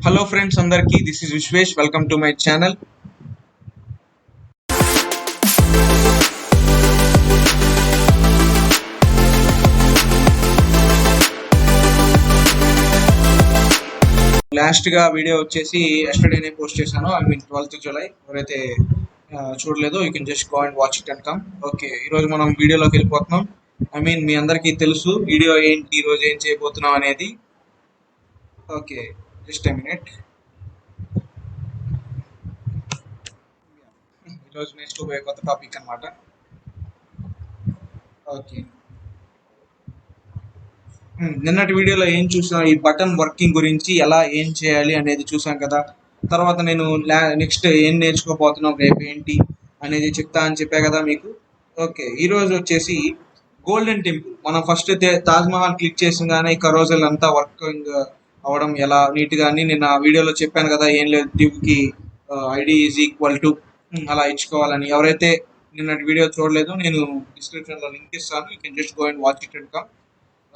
Hello friends అందరికి, this is Vishwesh. Welcome to my channel. Last గా video వచ్చేసి ఎస్టర్డేనే పోస్ట్ చేశాను. I mean 12th July. ఎవరైతే చూడలేదో you can just go and watch it and come. Okay, ఈరోజు మనం వీడియోలోకి వెళ్ళిపోతున్నాం. ఐ మీన్ మీ అందరికీ తెలుసు వీడియో ఏంటి, ఈరోజు ఏం చేయబోతున్నాం అనేది. Okay, just a minute. ఈరోజు నేర్చుకోబోయే కొత్త టాపిక్ అనమాట. ఓకే, నిన్నటి వీడియోలో ఏం చూసాం, ఈ బటన్ వర్కింగ్ గురించి ఎలా ఏం చేయాలి అనేది చూసాం కదా. తర్వాత నేను నెక్స్ట్ ఏం నేర్చుకోబోతున్నాం, రేపు ఏంటి అనేది చెప్తా అని చెప్పా కదా మీకు. ఓకే, ఈరోజు వచ్చేసి గోల్డెన్ టెంపుల్. మనం ఫస్ట్ తాజ్మహల్ క్లిక్ చేసిగానే ఈ కరోజల్ అంతా వర్కింగ్ అవడం ఎలా నీట్గా అని నేను ఆ వీడియోలో చెప్పాను కదా. ఏం లేదు, ట్యూబ్కి ఐడి ఈజ్ ఈక్వల్ టు అలా ఇచ్చుకోవాలని. ఎవరైతే నిన్నటి వీడియో చూడలేదు, నేను డిస్క్రిప్షన్లో లింక్ ఇస్తాను. You can just go and watch it and come.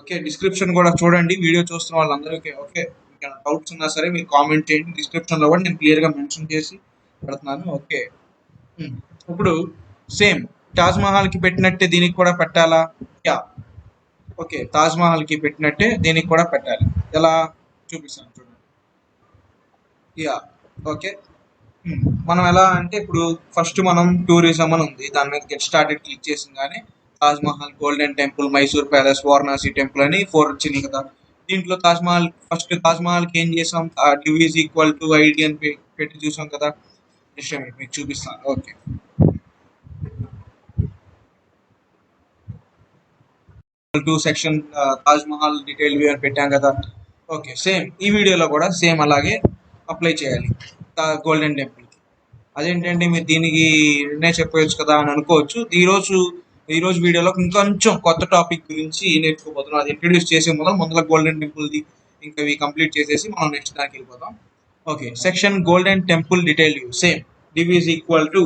Okay, description కూడా చూడండి. వీడియో చూస్తున్న వాళ్ళందరికీ ఓకే, మీకు డౌట్స్ ఉన్నా సరే మీరు కామెంట్ చేయండి. డిస్క్రిప్షన్లో కూడా నేను క్లియర్గా మెన్షన్ చేసి పెడుతున్నాను. ఓకే, ఇప్పుడు సేమ్ తాజ్మహల్కి పెట్టినట్టే దీనికి కూడా పెట్టాలా? యా, ఓకే, తాజ్మహల్కి పెట్టినట్టే దీనికి కూడా పెట్టాలి. ఎలా చూపిస్తాను చూడండి. యా, ఓకే, మనం ఎలా అంటే ఇప్పుడు ఫస్ట్ మనం టూరిజం అని ఉంది, దాని మీద గెట్ స్టార్టెడ్ క్లిక్ చేసింగానే Taj Mahal, Golden Temple, Mysore Palace, Varanasi temple అని 4 వచ్చినాయి కదా. దీంట్లో తాజ్మహల్ ఫస్ట్ తాజ్మహల్కి ఏం చేసాం, due is equal to ID అని పెట్టి చూసాం కదా. విషయం మీకు చూపిస్తాను. Okay, to section Taj Mahal detail view అని పెట్టాం కదా. ఓకే, సేమ్ ఈ వీడియోలో కూడా సేమ్ అలాగే అప్లై చేయాలి గోల్డెన్ టెంపుల్కి. అదేంటంటే మీరు దీనికి చెప్పవచ్చు కదా అని అనుకోవచ్చు. ఈరోజు వీడియోలో ఇంకొంచెం కొత్త టాపిక్ గురించి నేర్చుకోబోతున్నాం. అది ఇంట్రడ్యూస్ చేసే ముందర గోల్డెన్ టెంపుల్ది ఇంకా ఇవి కంప్లీట్ చేసేసి మనం నెక్స్ట్ దానికి వెళ్ళిపోతాం. Okay, section golden temple detail view. Same div is equal to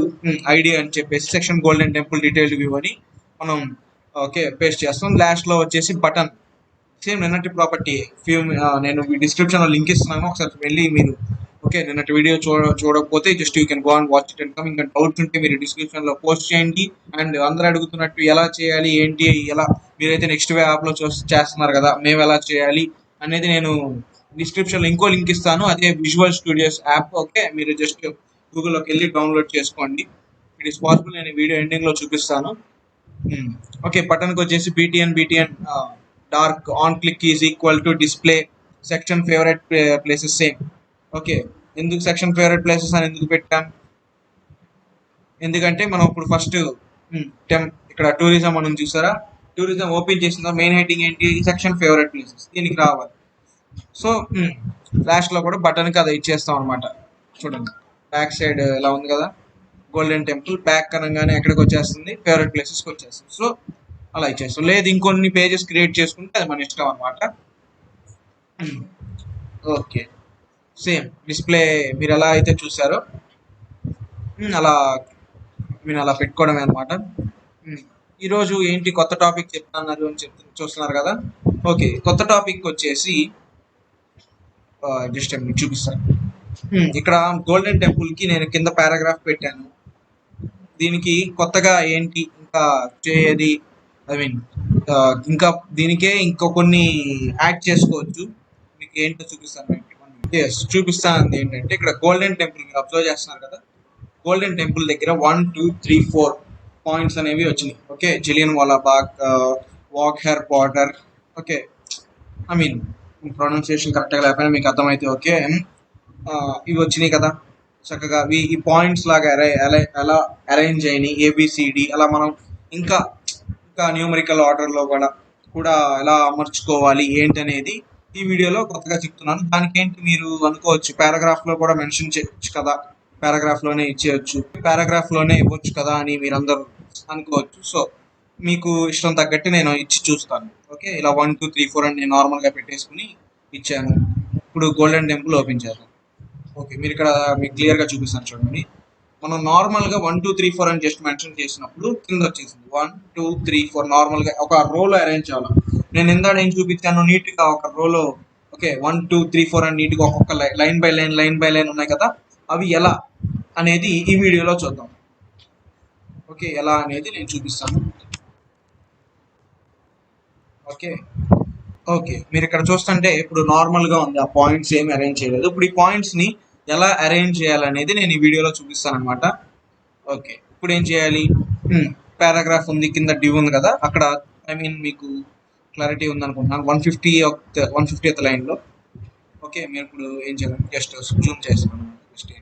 ID అని చెప్పేసి section golden temple detail view అని మనం ఓకే పేస్ట్ చేస్తాం. లాస్ట్లో వచ్చేసి బటన్, సేమ్ నిన్నటి ప్రాపర్టీ నేను డిస్క్రిప్షన్లో లింక్ ఇస్తున్నాను, ఒకసారి వెళ్ళి మీరు ఓకే నిన్నటి వీడియో చూడకపోతే just you can go and watch it and come. ఇంకా డౌట్స్ ఉంటే మీరు డిస్క్రిప్షన్లో పోస్ట్ చేయండి. అండ్ అందరూ అడుగుతున్నట్టు ఎలా చేయాలి ఏంటి, ఎలా మీరైతే నెక్స్ట్ వే యాప్లో చేస్తున్నారు కదా, మేము ఎలా చేయాలి అనేది నేను డిస్క్రిప్షన్లో ఇంకో లింక్ ఇస్తాను. అదే విజువల్ స్టూడియోస్ యాప్. ఓకే, మీరు జస్ట్ గూగుల్లోకి వెళ్ళి డౌన్లోడ్ చేసుకోండి. ఇట్ ఈస్ పాసిబుల్, నేను వీడియో ఎండింగ్లో చూపిస్తాను. ఓకే, బటన్కి వచ్చేసి BTN dark on click is equal to display section favourite places. Same okay, ఎందుకు సెక్షన్ ఫేవరెట్ ప్లేసెస్ అని ఎందుకు పెట్టాం, ఎందుకంటే మనం ఇప్పుడు ఫస్ట్ ఇక్కడ టూరిజం మనం చూసారా, టూరిజం ఓపెన్ చేసిన మెయిన్ హెడ్డింగ్ ఏంటి, సెక్షన్ ఫేవరెట్ ప్లేసెస్, దీనికి రావాలి. సో లాస్ట్లో కూడా బటన్కి అది ఇచ్చేస్తాం అనమాట. చూడండి, బ్యాక్ సైడ్ ఇలా ఉంది కదా గోల్డెన్ టెంపుల్, బ్యాక్ అనగానే ఎక్కడికి వచ్చేస్తుంది, ఫేవరెట్ ప్లేసెస్కి వచ్చేస్తుంది. సో అలా ఇచ్చేస్తాం. లేదు ఇంకొన్ని పేజెస్ క్రియేట్ చేసుకుంటే అది మన ఇష్టం అనమాట. ఓకే, సేమ్ డిస్ప్లే మీరు ఎలా అయితే చూసారో అలా మీరు అలా పెట్టుకోవడమే అనమాట. ఈరోజు ఏంటి కొత్త టాపిక్ చెప్తున్నారు అని చూస్తున్నారు కదా. ఓకే, కొత్త టాపిక్ వచ్చేసి జస్ట్ మీకు చూపిస్తాను. ఇక్కడ గోల్డెన్ టెంపుల్కి నేను కింద పారాగ్రాఫ్ పెట్టాను. దీనికి కొత్తగా ఏంటి ఇంకా చేయది, ఐ మీన్ ఇంకా దీనికే ఇంకో కొన్ని యాడ్ చేసుకోవచ్చు. మీకు ఏంటో చూపిస్తాను. చూపిస్తాను ఏంటంటే ఇక్కడ గోల్డెన్ టెంపుల్ మీరు అబ్జర్వ్ చేస్తున్నారు కదా, గోల్డెన్ టెంపుల్ దగ్గర 1 2 3 4 పాయింట్స్ అనేవి వచ్చినాయి. Okay, Jallianwala Bagh, Wagah border. Okay, I mean pronunciation కరెక్ట్గా లేకపోయినా మీకు అర్థమైతే ఓకే. ఇవి వచ్చినాయి కదా చక్కగా. ఈ పాయింట్స్ లాగా ఎలా అరేంజ్ అయినాయి, ఏబిసిడి అలా మనం ఇంకా న్యూమరికల్ ఆర్డర్లో కూడా ఎలా అమర్చుకోవాలి ఏంటి అనేది ఈ వీడియోలో కొత్తగా చెప్తున్నాను. దానికి ఏంటి మీరు అనుకోవచ్చు, పారాగ్రాఫ్లో కూడా మెన్షన్ చేయొచ్చు కదా, పారాగ్రాఫ్లోనే ఇచ్చేయచ్చు, పారాగ్రాఫ్లోనే ఇవ్వచ్చు కదా అని మీరు అందరూ అనుకోవచ్చు. సో మీకు ఇష్టం తగ్గట్టు నేను ఇచ్చి చూస్తాను. ఓకే, ఇలా 1 2 3 4 అని నేను నార్మల్గా పెట్టేసుకుని ఇచ్చాను. ఇప్పుడు గోల్డెన్ టెంపుల్ ఓపెన్ చేద్దాం. ఓకే, మీరు ఇక్కడ మీకు క్లియర్గా చూపిస్తాను చూడండి. మనం నార్మల్గా 1 2 3 4 అని జస్ట్ మెన్షన్ చేసినప్పుడు కింద వచ్చేసింది 1 2 3 4 నార్మల్గా ఒక రోలో అరేంజ్ చేయాలి. నేను ఇందాక ఏం చూపించాను, నీట్గా ఒక రోలో ఓకే 1 2 3 4 అని నీట్గా ఒక్కొక్క లైన్ బై లైన్ ఉన్నాయి కదా, అవి ఎలా అనేది ఈ వీడియోలో చూద్దాం. ఓకే, ఎలా అనేది నేను చూపిస్తాను. ఓకే ఓకే మీరు ఇక్కడ చూస్తుంటే ఇప్పుడు నార్మల్గా ఉంది, ఆ పాయింట్స్ ఏమి అరేంజ్ చేయలేదు. ఇప్పుడు ఈ పాయింట్స్ని ఎలా అరేంజ్ చేయాలనేది నేను ఈ వీడియోలో చూపిస్తాను అనమాట. ఓకే, ఇప్పుడు ఏం చేయాలి, పారాగ్రాఫ్ ఉంది, కింద డివ్ ఉంది కదా, అక్కడ ఐ మీన్ మీకు క్లారిటీ ఉందనుకుంటున్నాను, 150th లైన్లో. ఓకే, మీరు ఇప్పుడు ఏం చేయాలి, జస్ట్ జూమ్ చేస్తాను. జస్ట్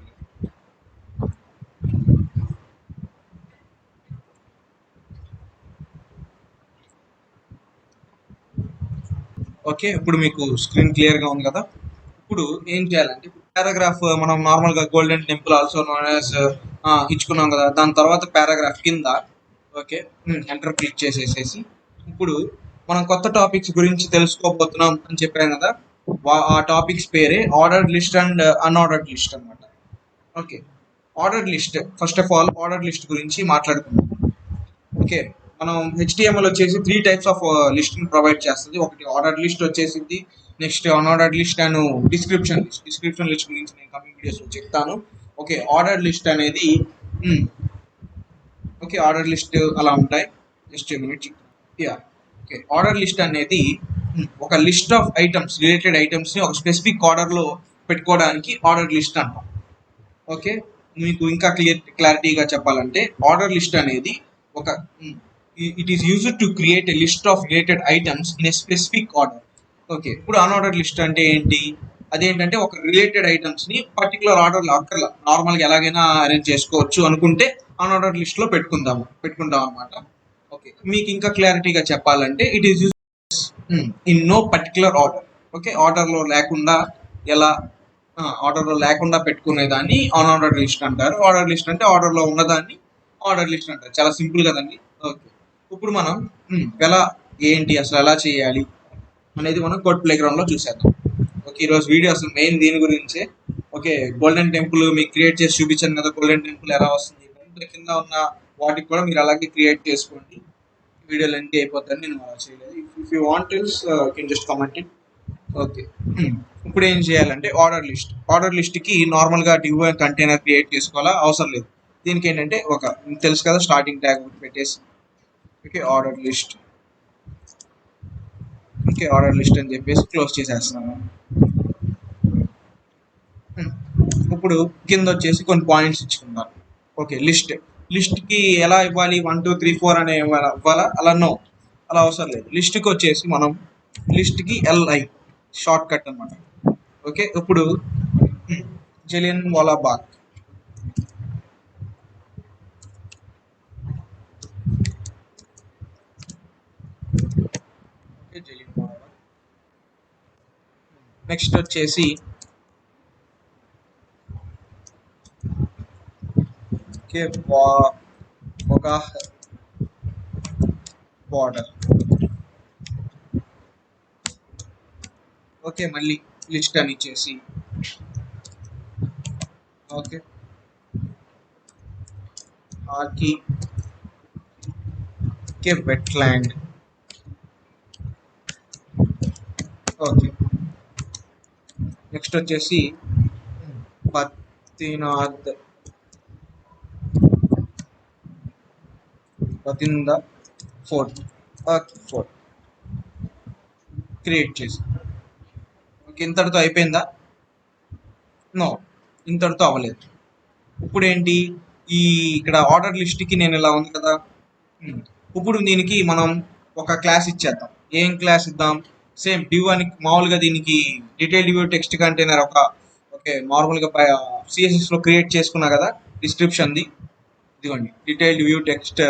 ఓకే, ఇప్పుడు మీకు స్క్రీన్ క్లియర్గా ఉంది కదా. ఇప్పుడు ఏం చేయాలంటే, పారాగ్రాఫ్ మనం నార్మల్గా Golden Temple also known as ఇచ్చుకున్నాం కదా, దాని తర్వాత పారాగ్రాఫ్ కింద ఓకే ఎంటర్ క్లిక్ చేసేసేసి ఇప్పుడు మనం కొత్త టాపిక్స్ గురించి తెలుసుకోబోతున్నాం అని చెప్పాను కదా, ఆ టాపిక్స్ పేరే ordered list and unordered list అనమాట. Okay, ordered list, first of all ordered list గురించి మాట్లాడుకుందాం. ఓకే, మనం హెచ్టిఎంఎల్ వచ్చేసి 3 టైప్స్ ఆఫ్ లిస్ట్ని ప్రొవైడ్ చేస్తుంది. ఒకటి ఆర్డర్డ్ లిస్ట్ వచ్చేసింది, next unordered list and description list గురించి నేను కమింగ్ వీడియోస్లో చెప్తాను. ఓకే, ఆర్డర్డ్ లిస్ట్ అనేది ఓకే ఆర్డర్ లిస్ట్ అలా ఉంటాయి. Just minute. Yeah, okay, order list అనేది ఒక లిస్ట్ ఆఫ్ ఐటమ్స్, రిలేటెడ్ ఐటమ్స్ని ఒక స్పెసిఫిక్ ఆర్డర్లో పెట్టుకోవడానికి ఆర్డర్ లిస్ట్ అంటాం. ఓకే, మీకు ఇంకా క్లారిటీగా చెప్పాలంటే ఆర్డర్ లిస్ట్ అనేది ఒక it is used to create a list of related items in a specific order. Okay, ఇప్పుడు అన్ఆర్డర్ లిస్ట్ అంటే ఏంటి, అదేంటంటే ఒక రిలేటెడ్ ఐటమ్స్ని పర్టికులర్ ఆర్డర్లో అక్కర్లా, నార్మల్గా ఎలాగైనా అరేంజ్ చేసుకోవచ్చు అనుకుంటే అన్ఆర్డర్ లిస్ట్లో పెట్టుకుంటాం అనమాట. ఓకే, మీకు ఇంకా క్లారిటీగా చెప్పాలంటే it is use in no particular order. Okay, ఆర్డర్లో లేకుండా పెట్టుకునేదాన్ని అన్ఆర్డర్డ్ లిస్ట్ అంటారు. ఆర్డర్ లిస్ట్ అంటే ఆర్డర్లో ఉన్నదాన్ని ఆర్డర్ లిస్ట్ అంటారు. చాలా సింపుల్ కదండి. ఓకే, ఇప్పుడు మనం ఎలా ఏంటి అసలు ఎలా చేయాలి అనేది మనం కోడ్ ప్లే గ్రౌండ్లో చూసేద్దాం. ఓకే, ఈరోజు వీడియో అసలు మెయిన్ దీని గురించే. ఓకే, గోల్డెన్ టెంపుల్ మీకు క్రియేట్ చేసి చూపించాను కదా, గోల్డెన్ టెంపుల్ ఎలా వస్తుంది, కింద ఉన్న వాటికి కూడా మీరు అలాగే క్రియేట్ చేసుకోండి. వీడియో లెంత్ అయిపోతుంది, నేను అలా చేయలేదు. If you want can just comment it. Okay, ఇప్పుడు ఏం చేయాలంటే ఆర్డర్ లిస్ట్కి నార్మల్గా డివ్ కంటైనర్ క్రియేట్ చేసుకోవాలా అవసరం లేదు. దీనికి ఏంటంటే తెలుసు కదా, స్టార్టింగ్ ట్యాగ్ ఒకటి పెట్టేసి ఓకే ఆర్డర్ లిస్ట్ అని చెప్పేసి క్లోజ్ చేసేస్తున్నాను. ఇప్పుడు కింద వచ్చేసి కొన్ని పాయింట్స్ ఇచ్చుకుంటాను. ఓకే, లిస్ట్కి ఎలా ఇవ్వాలి, 1 2 3 4 అనే ఇవ్వాలా, అలా అవసరం లేదు. లిస్ట్కి వచ్చేసి మనం లిస్ట్కి LI షార్ట్ కట్ అనమాట. ఓకే, ఇప్పుడు జలియన్ వాలా బాగ్ నెక్స్ట్ వచ్చేసి ఒక బార్డర్. ఓకే, మళ్ళీ లిస్ట్ అని ఇచ్చేసి ఓకే ఆర్కి వెట్లాండ్. ఓకే, నెక్స్ట్ వచ్చేసి బతింద ఫోర్ట్ క్రియేట్ చేసి. ఓకే, ఇంతటితో అయిపోయిందా? నో, ఇంతటితో అవ్వలేదు. ఇప్పుడు ఏంటి, ఇక్కడ ఆర్డర్ లిస్ట్కి నేను ఇలా ఉంది కదా, ఇప్పుడు దీనికి మనం ఒక క్లాస్ ఇచ్చేద్దాం. ఏం క్లాస్ ఇద్దాం, సేమ్ డివ్ అని మామూలుగా దీనికి detail div text container okay నార్మల్గా సిఎస్ఎస్లో క్రియేట్ చేసుకున్నా కదా డిస్క్రిప్షన్ది, ఇదిగోండి detailed view text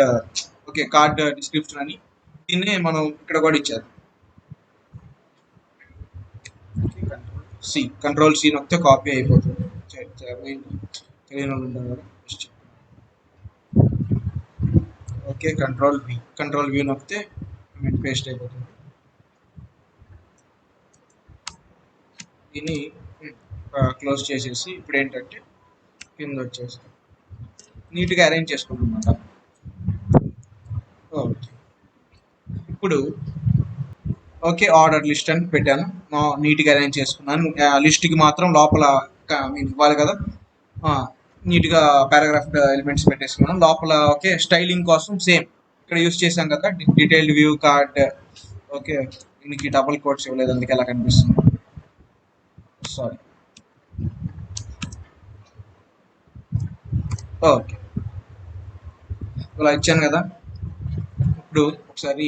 okay card description అని, దీన్నే మనం ఇక్కడ కూడా ఇచ్చారు. కంట్రోల్ సి నొక్కితే కాపీ అయిపోతుంది. ఓకే, కంట్రోల్ వి నొక్కితే పేస్ట్ అయిపోతుంది. దీన్ని క్లోజ్ చేసేసి ఇప్పుడు ఏంటంటే కింద వచ్చేసి నీట్గా అరేంజ్ చేసుకుంటాం. ఓకే, ఇప్పుడు ఓకే, ఆర్డర్ లిస్ట్ అని పెట్టాను, నీట్గా అరేంజ్ చేసుకున్నాను. లిస్ట్కి మాత్రం లోపల ఇవ్వాలి కదా, నీట్గా పారాగ్రాఫ్ ఎలిమెంట్స్ పెట్టేసుకున్నాను లోపల. ఓకే, స్టైలింగ్ కోసం సేమ్ ఇక్కడ యూస్ చేశాం కదా డీటెయిల్డ్ వ్యూ కార్డ్. ఓకే, దీనికి డబుల్ కోట్స్ ఇవ్వలేదు, అందుకే అలా కనిపిస్తుంది, సారీ. ఓకే, ఇలా ఇచ్చాను కదా. ఇప్పుడు ఒకసారి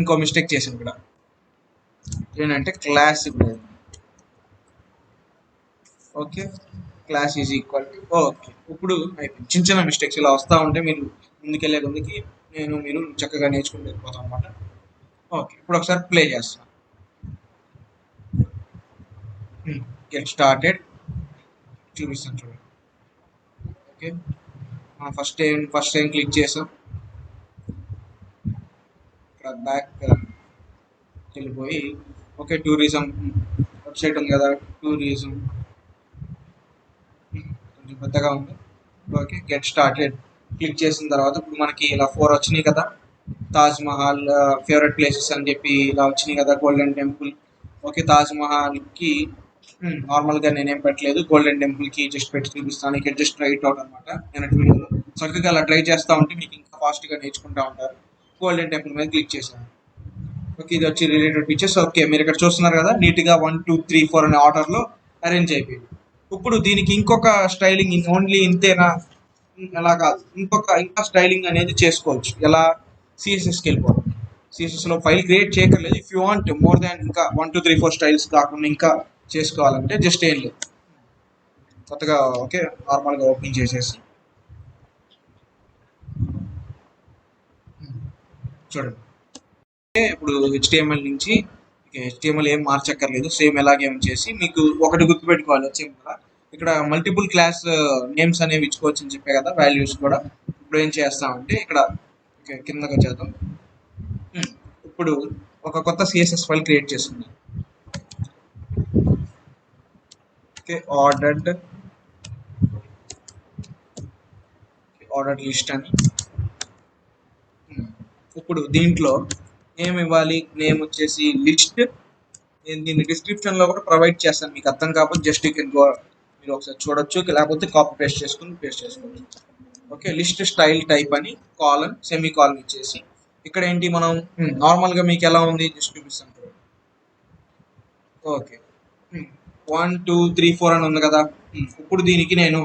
ఇంకో మిస్టేక్ చేశాను ఇక్కడ, ఏంటంటే క్లాస్ ఇవ్వలేదు. Okay, class is equal to, okay ఇప్పుడు అయిపోయింది. చిన్న చిన్న మిస్టేక్స్ ఇలా వస్తూ ఉంటే మీరు ముందుకెళ్ళే ముందుకి మీరు చక్కగా నేర్చుకుని వెళ్ళిపోతాం అనమాట. ఓకే, ఇప్పుడు ఒకసారి ప్లే చేస్తాను. గెట్ స్టార్టెడ్ చూపిస్తాను చూడండి. ఓకే, ఫస్ట్ టైం క్లిక్ చేసాం, ఇక్కడ బ్యాక్ వెళ్ళిపోయి ఓకే టూరిజం వెబ్సైట్ ఉంది కదా, టూరిజం కొంచెం పెద్దగా ఉంది. ఓకే, గెట్ స్టార్టెడ్ క్లిక్ చేసిన తర్వాత ఇప్పుడు మనకి ఇలా 4 వచ్చినాయి కదా, తాజ్ మహల్ ఫేవరెట్ ప్లేసెస్ అని చెప్పి ఇలా వచ్చినాయి కదా, గోల్డెన్ టెంపుల్. ఓకే, తాజ్ మహల్కి నార్మల్గా నేనేం పెట్టలేదు, గోల్డెన్ టెంపుల్కి జస్ట్ పెట్టి చూపిస్తాను. ఇక్కడ జస్ట్ ట్రై అవుట్ అనమాట నేను వీడియోలో. చక్కగా అలా ట్రై చేస్తూ ఉంటే మీకు ఇంకా ఫాస్ట్గా నేర్చుకుంటూ ఉంటారు. గోల్డెన్ టెంపుల్ మీద క్లిక్ చేశాను. ఓకే, ఇది వచ్చి రిలేటెడ్ పిక్చర్స్. ఓకే, మీరు ఇక్కడ చూస్తున్నారు కదా, నీట్గా 1 2 3 4 అనే ఆర్డర్లో అరేంజ్ అయిపోయింది. ఇప్పుడు దీనికి ఇంకొక స్టైలింగ్, ఓన్లీ ఇంతేనా ఎలా కాదు, ఇంకా స్టైలింగ్ అనేది చేసుకోవచ్చు. ఎలా, సిఎస్ఎస్కి వెళ్ళిపోవాలి. సిఎస్ఎస్లో ఫైల్ క్రియేట్ చేయక్కర్లేదు. If you want more than ఇంకా 1 2 3 4 స్టైల్స్ కాకుండా ఇంకా చేసుకోవాలంటే జస్ట్ ఏం లేదు, కొత్తగా ఓకే నార్మల్గా ఓపెన్ చేసేసి చూడండి. ఇప్పుడు హెచ్టిఎంఎల్ నుంచి హెచ్టిఎంఎల్ ఏం మార్చక్కర్లేదు, సేమ్ ఎలాగే చేసి మీకు ఒకటి గుర్తుపెట్టుకోవాలి వచ్చే ఇక్కడ మల్టిపుల్ క్లాస్ నేమ్స్ అనేవి ఇచ్చుకోవచ్చు అని చెప్పే కదా, వాల్యూస్ కూడా. ఇప్పుడు ఏం చేస్తామంటే ఇక్కడ కిందకి వచ్చేద్దాం. ఇప్పుడు ఒక కొత్త సిఎస్ఎస్ ఫైల్ క్రియేట్ చేస్తుంది. ఓకే, ఆర్డర్డ్ లిస్ట్ అని. ఇప్పుడు దీంట్లో నేమ్ ఇవ్వాలి, నేమ్ వచ్చేసి లిస్ట్. నేను దీన్ని డిస్క్రిప్షన్లో కూడా ప్రొవైడ్ చేస్తాను, మీకు అర్థం కాకపోతే జస్ట్ యూ కెన్ గో, మీరు ఒకసారి చూడొచ్చు, లేకపోతే కాపీ పేస్ట్ చేసుకోవచ్చు. ఓకే, లిస్ట్ స్టైల్ టైప్ అని కాలన్ సెమీ కాలన్ ఇచ్చేసి ఇక్కడ ఏంటి మనం నార్మల్గా మీకు ఎలా ఉంది జస్ట్ చూపిస్తాను. ఓకే, 1 2 3 4 అని ఉంది కదా. ఇప్పుడు దీనికి నేను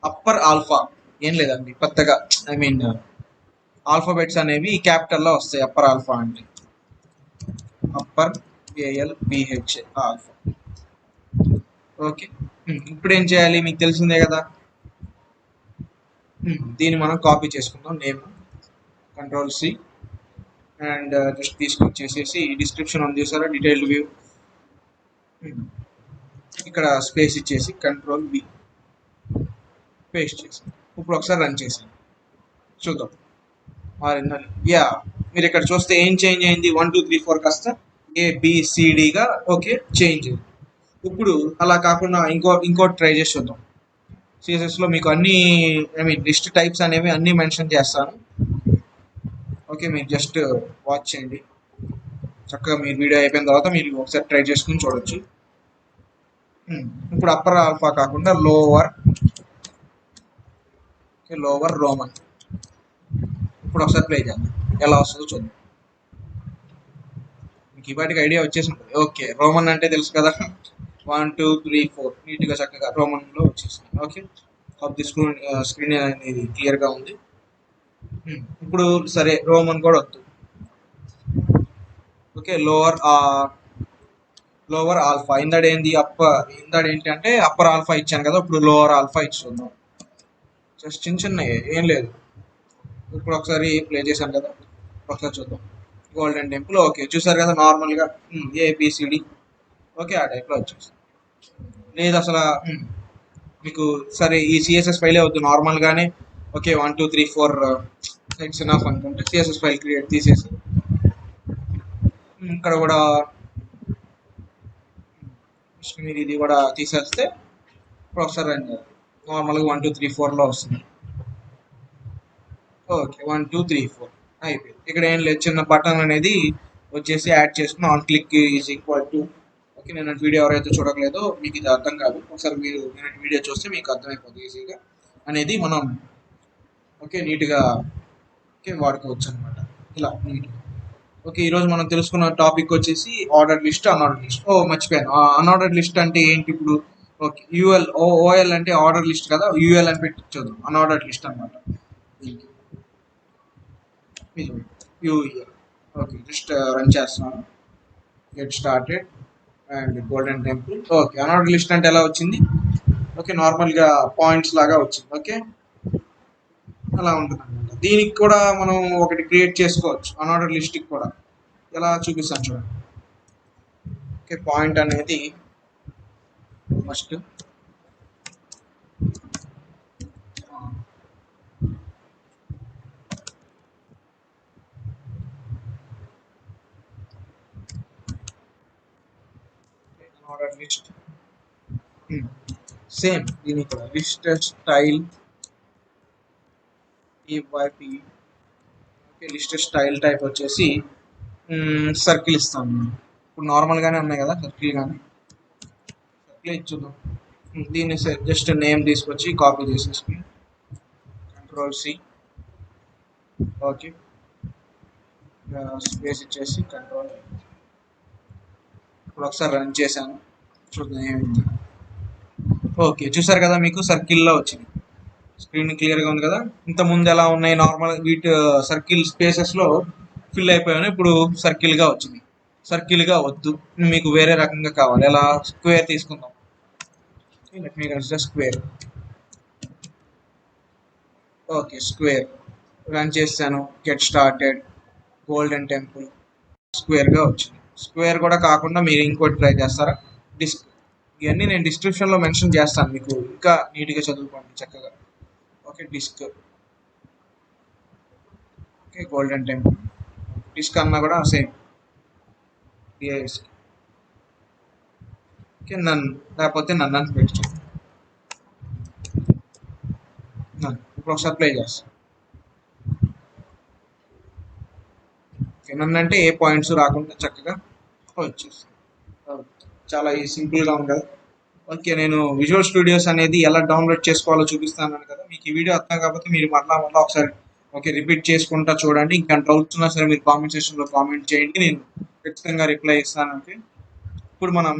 అప్పర్ ఆల్ఫా, ఏం లేదండి కొత్తగా, ఆల్ఫాబెట్స్ అనేవి క్యాపిటల్లో వస్తాయి అప్పర్ ఆల్ఫా అంటే, అప్పర్ ALPH ఆల్ఫా. ఓకే, ఇప్పుడు ఏం చేయాలి మీకు తెలిసిందే కదా, దీన్ని మనం కాపీ చేసుకుందాం. నేమ్ Ctrl+C అండ్ జస్ట్ తీసుకొచ్చేసేసి డిస్క్రిప్షన్ ఉంది చూసారా, డీటెయిల్డ్ వ్యూ, ఇక్కడ స్పేస్ ఇచ్చేసి Ctrl+V పేస్ట్ చేసి ఇప్పుడు ఒకసారి రన్ చేసి చూద్దాం మారిందని. యా, మీరు ఇక్కడ చూస్తే ఏం చేంజ్ అయింది, 1 2 3 4 కాస్త ABCDగా ఓకే చేంజ్ అయింది. ఇప్పుడు అలా కాకుండా ఇంకోటి ట్రై చేసి చూద్దాం. సిఎస్ఎస్లో మీకు అన్ని లిస్ట్ టైప్స్ అనేవి అన్నీ మెన్షన్ చేస్తాను. ఓకే, మీరు జస్ట్ వాచ్ చేయండి, చక్కగా మీరు వీడియో అయిపోయిన తర్వాత మీరు ఒకసారి ట్రై చేసుకుని చూడొచ్చు. ఇప్పుడు అప్పర్ ఆల్ఫా కాకుండా లోవర్ రోమన్. ఇప్పుడు ఒకసారి ప్లే చేద్దాం ఎలా వస్తుందో చూద్దాం. మీకు ఇవాటికి ఐడియా వచ్చేసి ఉంటుంది. ఓకే, రోమన్ అంటే తెలుసు కదా, 1 2 3 4 నీట్గా చక్కగా రోమన్లో వచ్చేసింది. ఓకే, ఆఫ్ ది స్క్రీన్ అనేది క్లియర్గా ఉంది. ఇప్పుడు సరే రోమన్ కూడా వద్దు. Okay, lower alpha. ఏంటి అంటే అప్పర్ ఆల్ఫా ఇచ్చాను కదా, ఇప్పుడు లోవర్ ఆల్ఫా ఇచ్చుకుందాం. జస్ట్ చిన్న ఏం లేదు. ఇప్పుడు ఒకసారి ప్లే చేశాను కదా, ఒకసారి చూద్దాం. Golden temple. ఓకే, చూసారు కదా నార్మల్గా ABCD. ఓకే, ఆ టైప్లో వచ్చేసి లేదు అసలు మీకు సరే ఈ సిఎస్ఎస్ ఫైలే వద్దు, నార్మల్గానే ఓకే 1 2 3 4 నెక్స్ట్ ఎనఫ్ అనుకుంటే సిఎస్ఎస్ ఫైల్ క్రియేట్ తీసేసి ఇక్కడ కూడా మీరు ఇది కూడా తీసేస్తే ప్రొఫెసర్ అని నార్మల్గా 1 2 3 4లో వస్తుంది. ఓకే, 1 2 3 4 అయిపోయింది. ఇక్కడ ఏం లేదు, చిన్న బటన్ అనేది వచ్చేసి యాడ్ చేసుకుని on click is equal to. Okay, నేను వీడియో ఎవరైతే చూడట్లేదో మీకు ఇది అర్థం కాదు, ఒకసారి మీరు వీడియో చూస్తే మీకు అర్థమైపోతుంది ఈజీగా అనేది మనం ఓకే నీట్గా ఓకే వాడుకోవచ్చు అనమాట ఇలా నీట్గా. ఓకే, ఈరోజు మనం తెలుసుకున్న టాపిక్ వచ్చేసి ఆర్డర్ లిస్ట్, అన్ఆర్డర్ లిస్ట్. మర్చిపోయాను, అన్ఆర్డర్ లిస్ట్ అంటే ఏంటి ఇప్పుడు. ఓకే, ఓఎల్ అంటే ఆర్డర్ లిస్ట్ కదా, యూఎల్ అని పెట్టించదు, అన్ఆర్డర్ లిస్ట్ అనమాట. యూఎల్. ఓకే, జస్ట్ రన్ చేస్తున్నాను. Get started and golden temple. Okay, unorder list అంటే ఎలా వచ్చింది. ఓకే, నార్మల్గా పాయింట్స్ లాగా వచ్చింది. ఓకే, అలా ఉంటుంది అనమాట. దీనికి కూడా మనం ఒకటి క్రియేట్ చేసుకోవచ్చు అన్ఆర్డర్ లిస్ట్కి కూడా. ఎలా చూపిస్తాను చూడండి. ఓకే, పాయింట్ అనేది ఫస్ట్ అన్ఆర్డర్ లిస్ట్. సేమ్ దీనికి కూడా లిస్ట్ స్టైల్ ఈవైపి. ఓకే, లిస్ట్ స్టైల్ టైప్ వచ్చేసి సర్కిల్ ఇస్తాను. ఇప్పుడు నార్మల్గానే ఉన్నాయి కదా సర్కిల్, కానీ సర్కిల్ ఇచ్చుద్దాం. దీన్ని జస్ట్ నేమ్ తీసుకొచ్చి కాపీ చేసేసుకుని కంట్రోల్-C. ఓకే, స్పేస్ ఇచ్చేసి కంట్రోల్. ఇప్పుడు ఒకసారి రన్ చేశాను, చూద్దాం ఏమైంది. ఓకే, చూసారు కదా మీకు సర్కిల్లో వచ్చింది. స్క్రీన్ క్లియర్గా ఉంది కదా. ఇంతకుముందు ఎలా ఉన్నాయి, నార్మల్ వీటి సర్కిల్ స్పేసెస్లో ఫిల్ అయిపోయాను, ఇప్పుడు సర్కిల్గా వచ్చింది. సర్కిల్గా వద్దు, మీకు వేరే రకంగా కావాలి, ఎలా స్క్వేర్ తీసుకుందాం. Let me consider square. Okay, square run చేస్తాను. Get started Golden Temple. స్క్వేర్గా వచ్చింది. స్క్వేర్ కూడా కాకుండా మీరు ఇంకోటి ట్రై చేస్తారా, డిస్క్. ఇవన్నీ నేను డిస్క్రిప్షన్లో మెన్షన్ చేస్తాను, మీకు ఇంకా నీట్గా చదువుకోండి చక్కగా. Okay, disc. Okay, Golden Temple. Disc అన్నా కూడా సేమ్ డిఐఎస్. ఓకే, నన్ను లేకపోతే నన్ను అని పెట్టు. ఇప్పుడు ఒకసారి ప్లే చేస్తాను. ఓకే, నన్ను అంటే ఏ పాయింట్స్ రాకుండా చక్కగా వచ్చేస్తాను. చాలా సింపుల్గా ఉంది కదా. ఓకే, నేను విజువల్ స్టూడియోస్ అనేది ఎలా డౌన్లోడ్ చేసుకోవాలో చూపిస్తాను కదా. మీకు ఈ వీడియో అర్థం కాకపోతే మీరు మళ్ళీ ఒకసారి ఓకే రిపీట్ చేసుకుంటా చూడండి. ఇంకా డౌట్స్ ఉన్నా సరే మీరు కామెంట్ సెక్షన్లో కామెంట్ చేయండి, నేను ఖచ్చితంగా రిప్లై ఇస్తాను. ఓకే, ఇప్పుడు మనం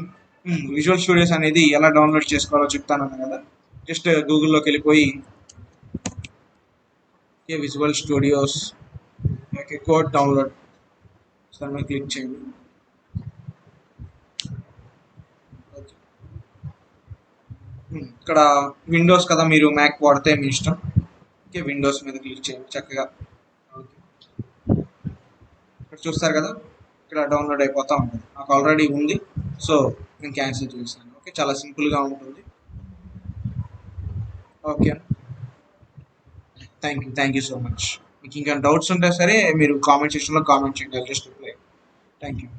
విజువల్ స్టూడియోస్ అనేది ఎలా డౌన్లోడ్ చేసుకోవాలో చెప్తాను కదా. జస్ట్ గూగుల్లోకి వెళ్ళిపోయి okay visual studios, okay code download సరే క్లిక్ చేయండి. ఇక్కడ విండోస్ కదా, మీరు మ్యాక్ వాడితే మీ ఇష్టం. ఓకే, విండోస్ మీద క్లిక్ చేయండి చక్కగా. ఓకే, ఇక్కడ చూస్తారు కదా, ఇక్కడ డౌన్లోడ్ అయిపోతూ ఉంటుంది. నాకు ఆల్రెడీ ఉంది, సో నేను క్యాన్సిల్ చేస్తాను. ఓకే, చాలా సింపుల్గా ఉంటుంది. Okay, thank you so much. మీకు ఇంకా డౌట్స్ ఉంటే సరే మీరు కామెంట్ సెక్షన్లో కామెంట్ చేయండి, జస్ట్ రిప్లై. Thank you.